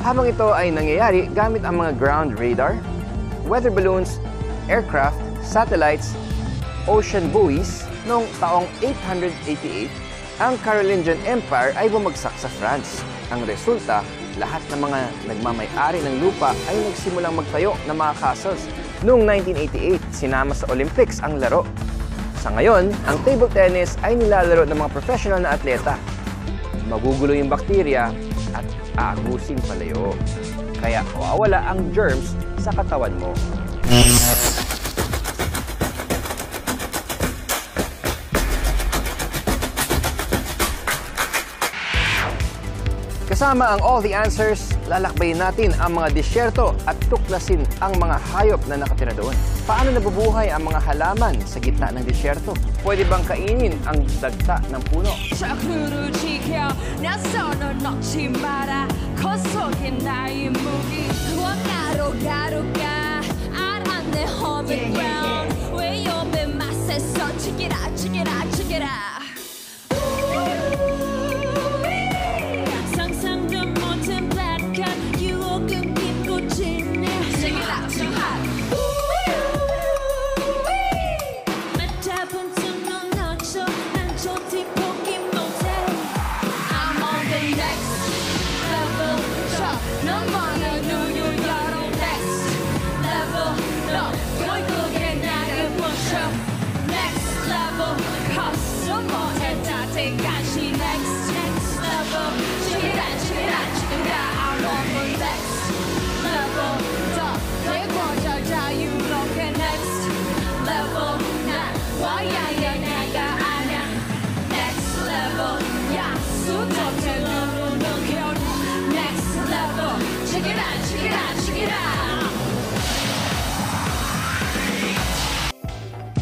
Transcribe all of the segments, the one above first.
Habang ito ay nangyayari gamit ang mga ground radar, weather balloons, aircraft, satellites, ocean buoys, noong taong 888, ang Carolingian Empire ay bumagsak sa France. Ang resulta, lahat ng mga nagmamay-ari ng lupa ay nagsimulang magtayo ng mga castles. Noong 1988, sinama sa Olympics ang laro. Sa ngayon, ang table tennis ay nilalaro ng mga professional na atleta. Magugulo yung bakterya at aagusin palayo. Kaya mawawala ang germs sa katawan mo. Kasama ang All the Answers, lalakbayin natin ang mga disyerto at tuklasin ang mga hayop na nakatira doon. Paano nabubuhay ang mga halaman sa gitna ng disyerto? Pwede bang kainin ang dagta ng puno?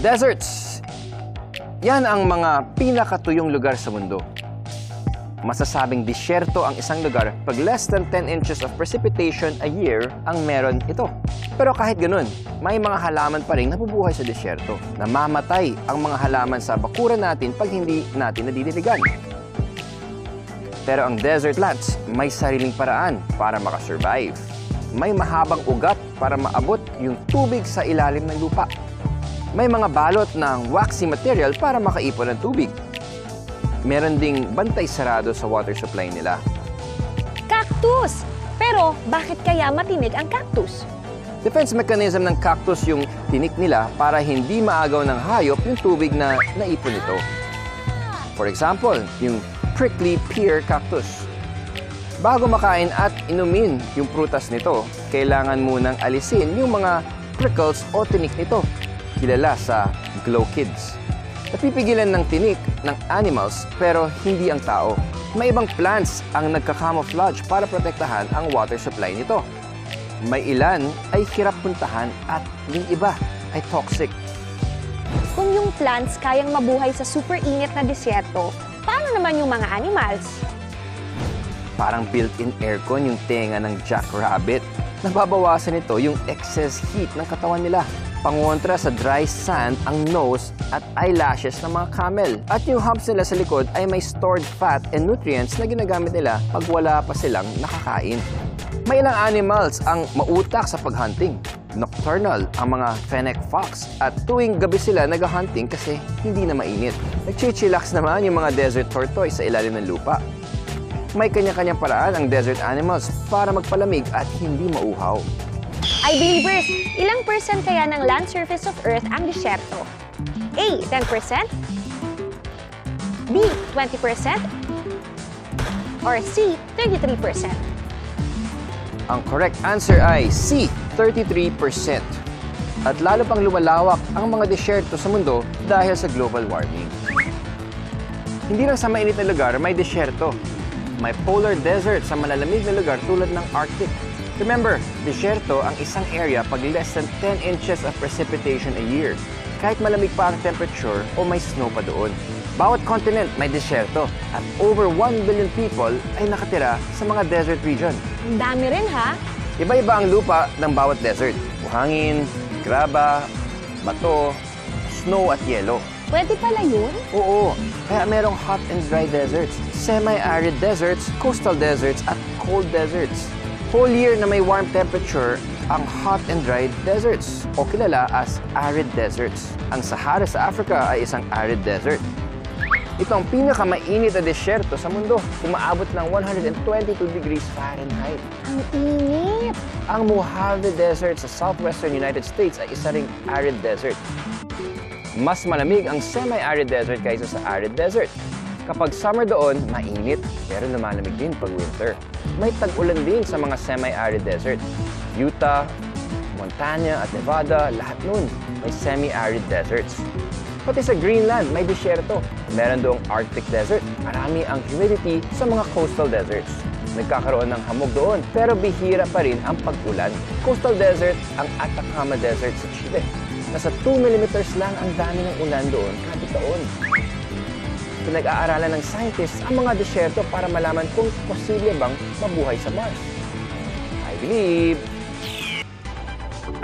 Deserts. Yan ang mga pinakatuyong lugar sa mundo. Masasabing disyerto ang isang lugar pag less than 10 inches of precipitation a year ang meron ito. Pero kahit ganun, may mga halaman pa rin nabubuhay sa disyerto. Namamatay ang mga halaman sa bakuran natin pag hindi natin nadidiligan. Pero ang desert plants may sariling paraan para makasurvive. May mahabang ugat para maabot yung tubig sa ilalim ng lupa. May mga balot ng waxy material para makaipon ng tubig. Meron ding bantay sarado sa water supply nila. Cactus! Pero bakit kaya matinik ang cactus? Defense mechanism ng cactus yung tinik nila para hindi maagaw ng hayop yung tubig na naipon nito. For example, yung prickly pear cactus. Bago makain at inumin yung prutas nito, kailangan munang alisin yung mga prickles o tinik nito. Kilala sa glow kids. Napipigilan ng tinik ng animals pero hindi ang tao. May ibang plants ang nagka-camouflage para protektahan ang water supply nito. May ilan ay hirap puntahan at yung iba ay toxic. Kung yung plants kayang mabuhay sa super init na disyerto, paano naman yung mga animals? Parang built-in aircon yung tenga ng jackrabbit. Nababawasan nito yung excess heat ng katawan nila. Pangontra sa dry sand ang nose at eyelashes ng mga camel. At yung humps nila sa likod ay may stored fat and nutrients na ginagamit nila pag wala pa silang nakakain. May ilang animals ang mautak sa paghunting. Nocturnal ang mga fennec fox at tuwing gabi sila nag-hunting kasi hindi na mainit. Nagchichillax naman yung mga desert tortoise sa ilalim ng lupa. May kanya-kanyang paraan ang desert animals para magpalamig at hindi mauhaw. Ay, believers, ilang percent kaya ng land surface of Earth ang disyerto? A. 10%? B. 20%? Or C. 33%? Ang correct answer ay C. 33%. At lalo pang lumalawak ang mga disyerto sa mundo dahil sa global warming. Hindi lang sa mainit na lugar may disyerto. May polar desert sa malalamig na lugar tulad ng Arctic. Remember, disyerto ang isang area pag less than 10 inches of precipitation a year. Kahit malamig pa ang temperature o may snow pa doon. Bawat continent may disyerto at over 1 billion people ay nakatira sa mga desert region. Ang dami rin, ha? Iba-iba ang lupa ng bawat desert. Buhangin, graba, bato, snow at yelo. Pwede pala yun? Oo, kaya merong hot and dry deserts, semi-arid deserts, coastal deserts at cold deserts. Whole year na may warm temperature ang hot and dry deserts o kilala as arid deserts. Ang Sahara sa Africa ay isang arid desert. Ito ang pinakamainit na desyerto sa mundo, umaabot ng 122 degrees Fahrenheit. Ang init! Ang Mojave Desert sa southwestern United States ay isa ring arid desert. Mas malamig ang semi-arid desert kaysa sa arid desert. Kapag summer doon, mainit, pero lumalamig din pag winter. May tag-ulan din sa mga semi-arid desert. Utah, Montana at Nevada, lahat nun may semi-arid deserts. Pati sa Greenland, may disyerto. Meron doong Arctic Desert. Marami ang humidity sa mga coastal deserts. Nagkakaroon ng hamog doon, pero bihira pa rin ang pag-ulan. Coastal desert ang Atacama Desert sa Chile. Nasa 2 mm lang ang dami ng ulan doon kada taon. Pinag-aaralan ng scientists ang mga disyerto para malaman kung posible bang mabuhay sa Mars. I believe!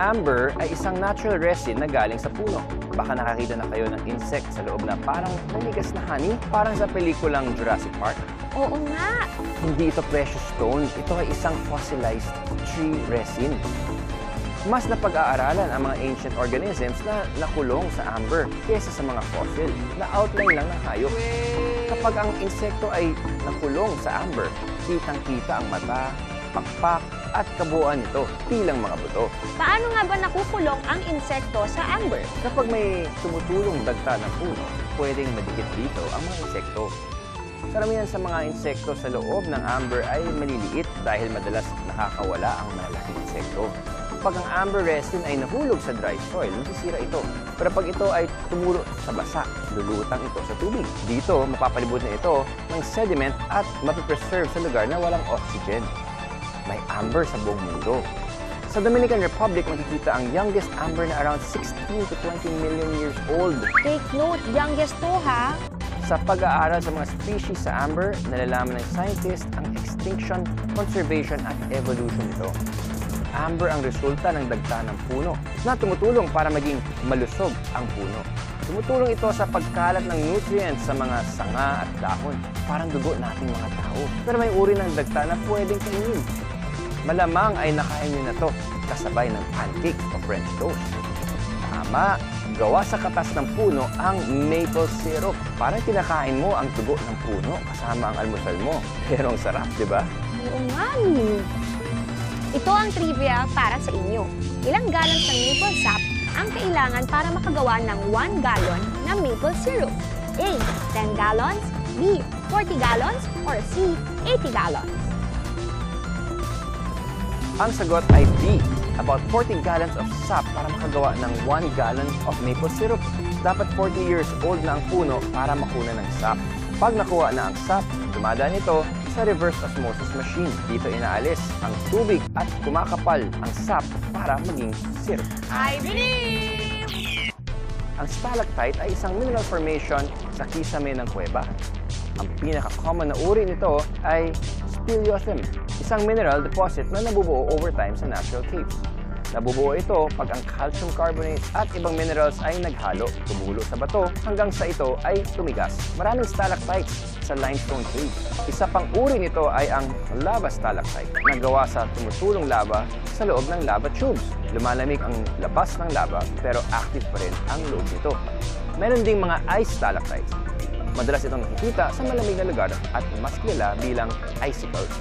Amber ay isang natural resin na galing sa puno. Baka nakakita na kayo ng insect sa loob na parang nanigas na honey, parang sa pelikulang Jurassic Park. Oo nga! Hindi ito precious stone, ito ay isang fossilized tree resin. Mas napag-aaralan ang mga ancient organisms na nakulong sa amber kaysa sa mga fossil na outline lang ng hayop. Kapag ang insekto ay nakulong sa amber, kitang-kita ang mata, pakpak, at kabuuan nito bilang mga buto. Paano nga ba nakukulong ang insekto sa amber? Kapag may tumutulong dagta ng puno, pwedeng madikit dito ang mga insekto. Karamihan sa mga insekto sa loob ng amber ay maliliit dahil madalas nakakawala ang malalaking insekto. Pag ang amber resin ay nahulog sa dry soil, nasisira ito. Pero pag ito ay tumulo sa basa, lulutang ito sa tubig. Dito, mapapalibot na ito ng sediment at mapipreserve sa lugar na walang oxygen. May amber sa buong mundo. Sa Dominican Republic, makikita ang youngest amber na around 16 to 20 million years old. Take note, youngest to ha? Sa pag-aaral sa mga species sa amber, nalalaman ng scientists ang extinction, conservation at evolution nito. Amber ang resulta ng dagta ng puno na tumutulong para maging malusog ang puno. Tumutulong ito sa pagkalat ng nutrients sa mga sanga at dahon, parang dugo nating mga tao. Pero may uri ng dagta na pwedeng kainin. Malamang ay nakain niyo na to kasabay ng pancake o French toast. Tama, gawa sa katas ng puno ang maple syrup. Parang kinakain mo ang tugo ng puno kasama ang almusal mo. Pero ang sarap, di ba? Oo nga. Ito ang trivia para sa inyo. Ilang gallons ng maple sap ang kailangan para makagawa ng 1 gallon na maple syrup? A. 10 gallons, B. 40 gallons, or C. 80 gallons? Ang sagot ay B. About 40 gallons of sap para makagawa ng 1 gallon of maple syrup. Dapat 40 years old na ang puno para makuha ng sap. Pag nakuha na ang sap, dumadaan ito sa reverse osmosis machine. Dito inaalis ang tubig at kumakapal ang sap para maging syrup. I believe! Ang stalactite ay isang mineral formation sa kisame ng kuweba. Ang pinaka-common na uri nito ay speleothem, isang mineral deposit na nabubuo over time sa natural caves. Nabubuo ito pag ang calcium carbonate at ibang minerals ay naghalo, tumulo sa bato hanggang sa ito ay tumigas. Maraming stalactites sa limestone cave. Isa pang uri nito ay ang lava stalactite na gawa sa tumutulong lava sa loob ng lava tubes. Lumalamig ang labas ng lava pero active pa rin ang loob nito. Meron ding mga ice stalactites. Madalas itong nakikita sa malamig na lugar at mas kilala bilang icicles.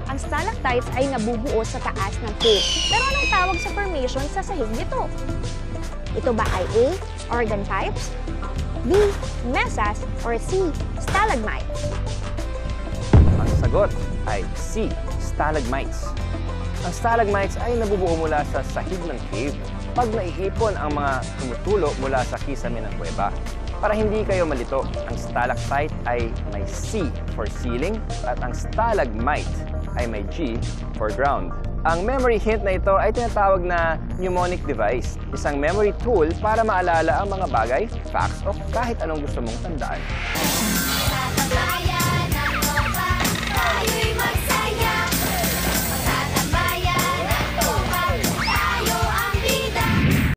Ang stalactites ay nabubuo sa taas ng cave. Pero anong tawag sa formation sa sahig nito? Ito ba ay A. Organ pipes, B. Mesas, or C. Stalagmites? Ang sagot ay C. Stalagmites. Ang stalagmites ay nabubuo mula sa sahig ng cave pag naiipon ang mga tumutulo mula sa kisame ng kuweba. Para hindi kayo malito, ang stalactite ay may C for ceiling at ang stalagmite ay may G for ground. Ang memory hint na ito ay tinatawag na mnemonic device, isang memory tool para maalala ang mga bagay, facts, o kahit anong gusto mong tandaan.